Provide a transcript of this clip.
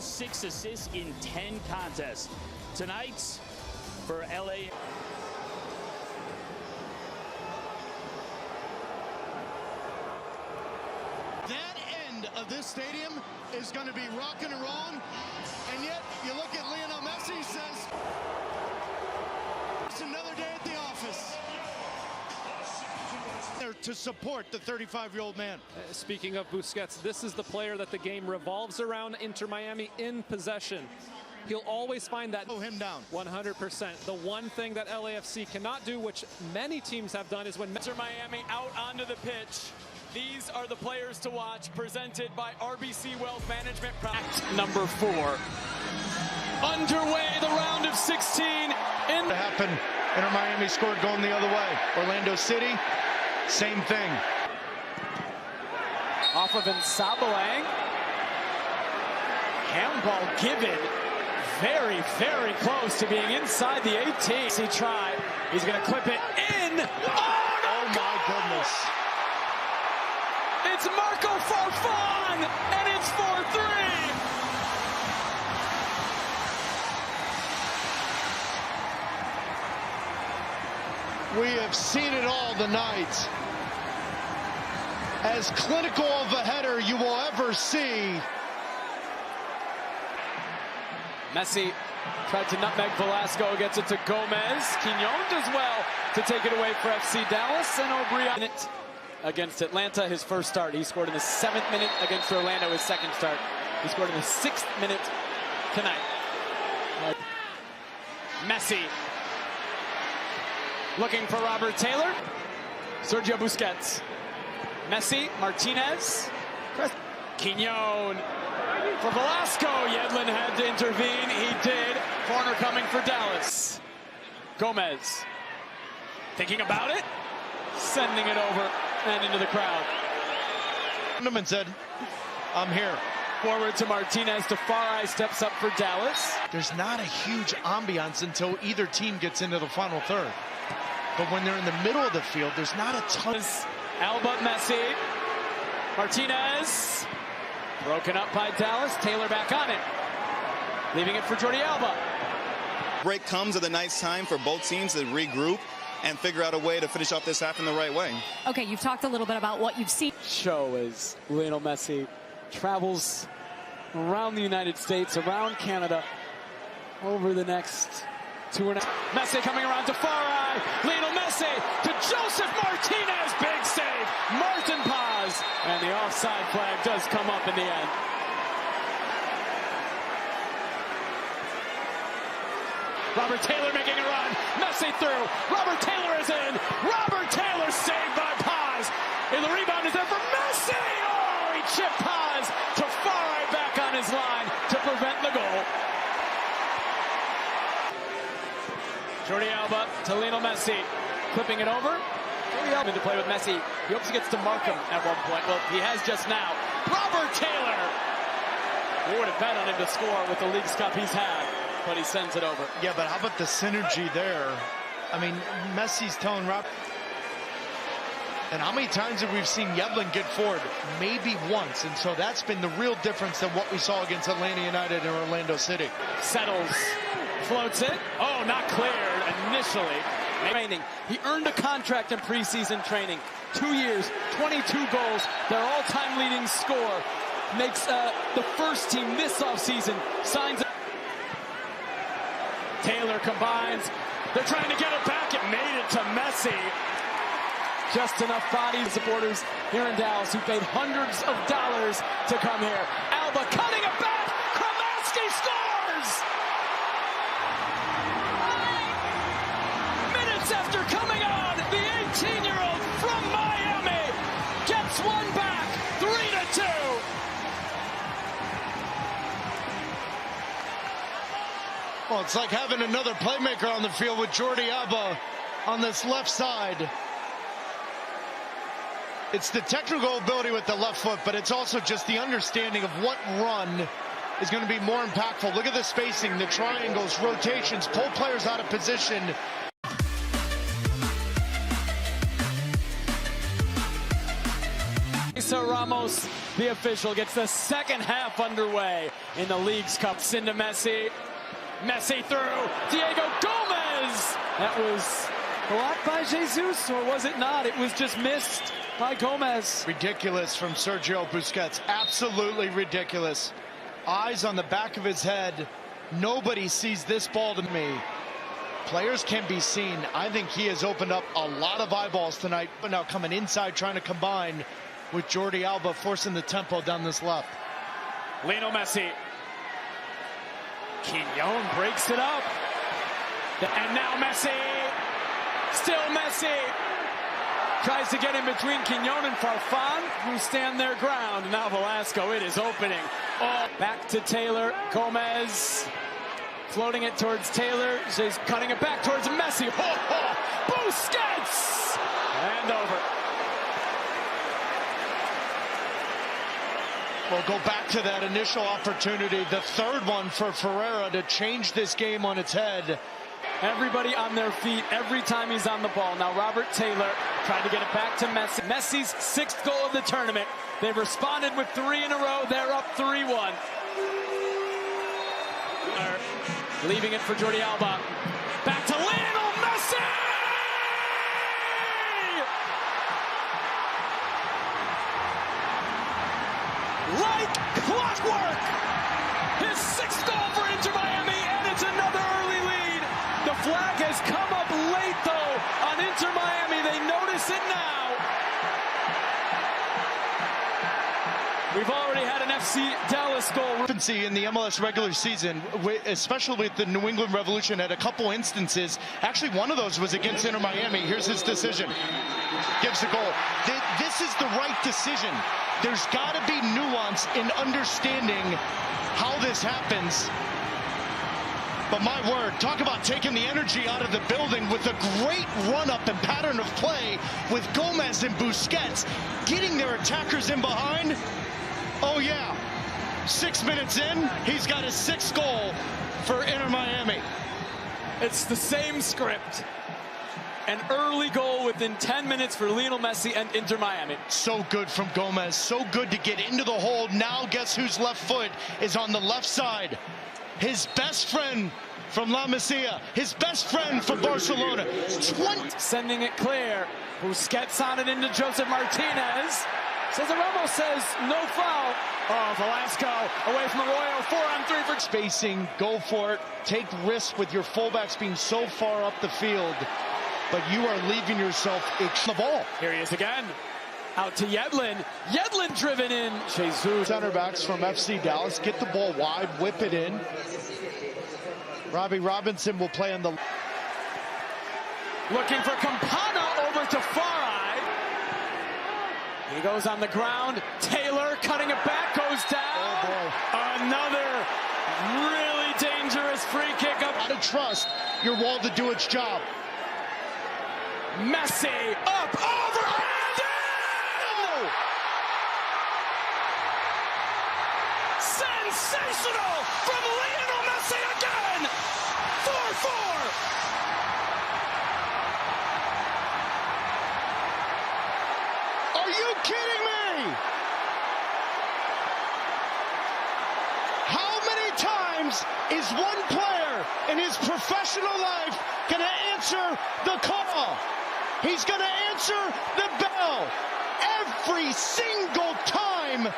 goals, 6 assists in 10 contests. Tonight for LA. That end of this stadium is going to be rocking and rolling, and yet you look at Lionel Messi, says it's another day at the office. There to support the 35-year-old man. Speaking of Busquets, this is the player that the game revolves around. Inter Miami in possession. He'll always find that. Slow him down. 100%. The one thing that LAFC cannot do, which many teams have done, is when Inter Miami out onto the pitch. These are the players to watch, presented by RBC Wealth Management. Act number 4. Underway, the round of 16. To happen, Inter Miami scored going the other way. Orlando City, same thing. Off of Nsabalang. Handball given. Very, very close to being inside the 18. He tried. He's going to clip it in. Oh my goodness. It's Marco Farfan, and it's 4-3. We have seen it all tonight. As clinical of a header you will ever see. Messi tried to nutmeg Velasco, gets it to Gomez. Quignon does well to take it away for FC Dallas, and O'Brien against Atlanta, his first start. He scored in the 7th minute against Orlando, his second start. He scored in the 6th minute tonight. Messi looking for Robert Taylor. Sergio Busquets. Messi, Martinez. Quignon for Velasco. Yedlin had to intervene. He did. Corner coming for Dallas. Gomez thinking about it. Sending it over and into the crowd. Funderman said, I'm here. Forward to Martinez. Tafari steps up for Dallas. There's not a huge ambiance until either team gets into the final third. But when they're in the middle of the field, there's not a ton. Alba, Messi. Martinez. Broken up by Dallas. Taylor back on it. Leaving it for Jordi Alba. Break comes at a nice time for both teams to regroup and figure out a way to finish off this half in the right way. Okay, you've talked a little bit about what you've seen. Show as Lionel Messi travels around the United States, around Canada, over the next 2.5. Messi coming around to far eye. Lionel Messi to Joseph Martinez. Big save. Martin Paz. And the offside flag does come up in the end. Robert Taylor making a run. Messi through. Robert Taylor is in. Robert Taylor saved by Paz. And the rebound is there for Messi. Oh, he chipped Paz to Farai back on his line to prevent the goal. Jordi Alba to Lionel Messi. Clipping it over. Jordi Alba to play with Messi. He hopes he gets to mark him at one point. Well, he has just now. Robert Taylor. We would have bet on him to score with the Leagues Cup he's had. But he sends it over. Yeah, but how about the synergy there? I mean, Messi's telling Rob. And how many times have we seen Yedlin get forward? Maybe once. And so that's been the real difference than what we saw against Atlanta United and Orlando City. Settles. Floats it. Oh, not cleared initially. Training. He earned a contract in preseason training. 2 years, 22 goals. Their all-time leading scorer. Makes the first team this offseason. Signs. Taylor combines. They're trying to get it back. It made it to Messi. Just enough body supporters here in Dallas who paid hundreds of dollars to come here. Alba cutting it back. Kromaski scores! Minutes after coming on, the 18-year-old from Miami gets one back. 3-2. Well, it's like having another playmaker on the field with Jordi Alba on this left side. It's the technical ability with the left foot, but it's also just the understanding of what run is going to be more impactful. Look at the spacing, the triangles, rotations, pull players out of position. So Ramos, the official, gets the second half underway in the League's Cup. Into Messi. Messi through. Diego Gomez. That was blocked by Jesus, or was it not? It was just missed by Gomez. Ridiculous from Sergio Busquets. Absolutely ridiculous. Eyes on the back of his head. Nobody sees this ball to me. Players can be seen. I think he has opened up a lot of eyeballs tonight. But now coming inside, trying to combine with Jordi Alba, forcing the tempo down this left. Lionel Messi. Quignon breaks it up. And now Messi. Still Messi. Tries to get in between Quignon and Farfan, who stand their ground. Now Velasco, it is opening. Oh, back to Taylor. Gomez. Floating it towards Taylor. She's cutting it back towards Messi. Ho, ho. Busquets! And over. We'll go back to that initial opportunity. The third one for Ferreira to change this game on its head. Everybody on their feet every time he's on the ball. Now Robert Taylor trying to get it back to Messi. Messi's 6th goal of the tournament. They've responded with 3 in a row. They're up 3-1. Leaving it for Jordi Alba. Back to Lionel Messi! Like clockwork! His 6th goal for Inter Miami, and it's another early lead. The flag has come up late, though, on Inter Miami. They notice it now. We've already had an FC Dallas goal. In the MLS regular season, especially with the New England Revolution, at a couple instances. Actually, one of those was against Inter Miami. Here's his decision. Gives the goal. This is the right decision. There's got to be nuance in understanding how this happens. But my word, talk about taking the energy out of the building with a great run-up and pattern of play with Gomez and Busquets getting their attackers in behind. Oh, yeah. 6 minutes in, he's got his 6th goal for Inter Miami. It's the same script. An early goal within 10 minutes for Lionel Messi and Inter Miami. So good from Gomez. So good to get into the hole. Now guess whose left foot is on the left side? His best friend from La Masia. His best friend from Barcelona. Sending it clear. Busquets on it into Joseph Martinez. Cesar Ramos says no foul. Oh, Velasco away from Arroyo. 4-on-3 for spacing. Go for it. Take risks with your fullbacks being so far up the field. But you are leaving yourself the ball. Here he is again. Out to Yedlin. Yedlin driven in. Jesus. Center backs from FC Dallas get the ball wide, whip it in. Robbie Robinson will play on the... Looking for Campana over to Farai. He goes on the ground. Taylor cutting it back, goes down. Oh boy. Another really dangerous free kick up. Gotta trust your wall to do its job. Messi up, over, and in! Sensational from Lionel Messi again! 4-4! Are you kidding me? How many times is one player in his professional life going to answer the call? He's going to answer the bell every single time